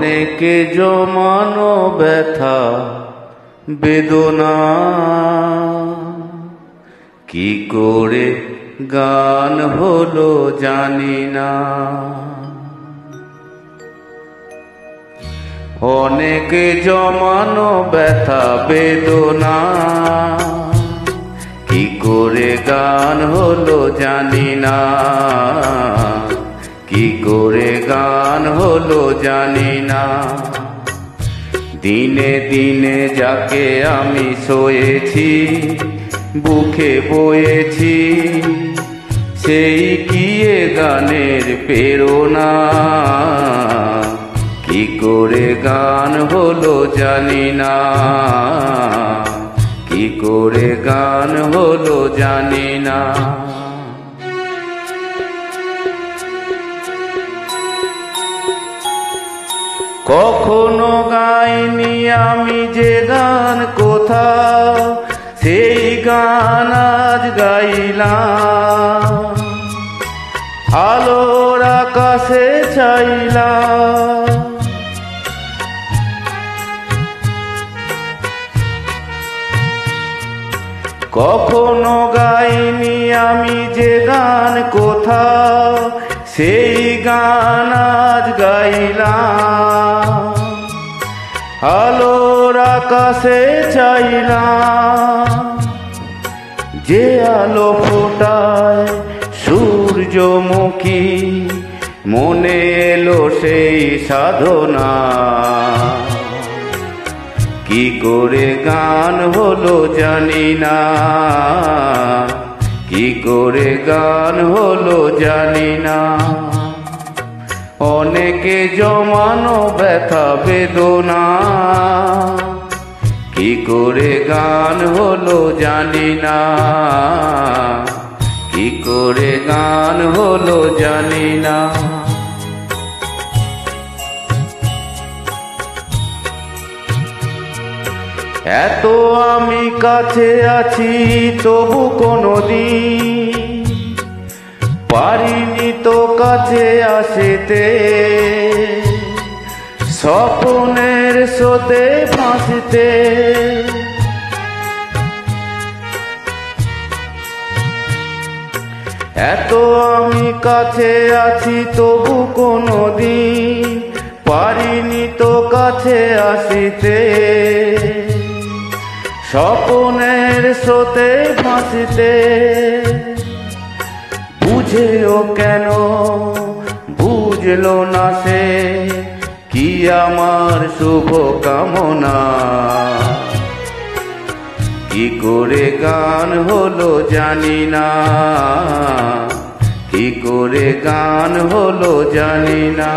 অনেকে জমানো ব্যথা বেদনা কি করে গান হলো জানি না। অনেকে জমানো ব্যথা বেদনা কি করে গান হলো জানি না, কি করে গান হলো জানি না। দিনে দিনে যাকে আমি সয়েছি বুকে বয়েছি, সেই কি এ গানের প্রেরণা, কি করে গান হলো জানি না, কি করে গান হলো জানি না। কখনো গাইনি আমি যে গান কোথাও, সেই গান আজ গাইলাম। আলোর আকাশে চাইলাম, কখনো গাইনি আমি যে গান কোথাও, সেই গান আজ গাইলাম। আলোর আকাশে চাইলাম, যে আলো ফোটায় সূর্যমুখী, মনে এলো সেই সাধনা, কি করে গান হলো জানি না, কি করে গান হলো জানি না। অনেকে জমানো ব্যথা বেদনা কি করে গান হলো জানি না, কি করে গান হলো জানি না। এত আমি কাছে আছি তবু কোনোদিন পারিনি তো কাছে আসতে, স্বপ্নের স্রোতে ভাসতে। এত আমি কাছে আছি তবু কোনোদিন পারিনি তো কাছে আসতে, স্বপ্নের স্রোতে ভাসতে। বুঝেও কেন বুঝলো না সে, কি আমার শুভ কামনা, কি করে গান হলো জানি না, কি করে গান হলো জানি না।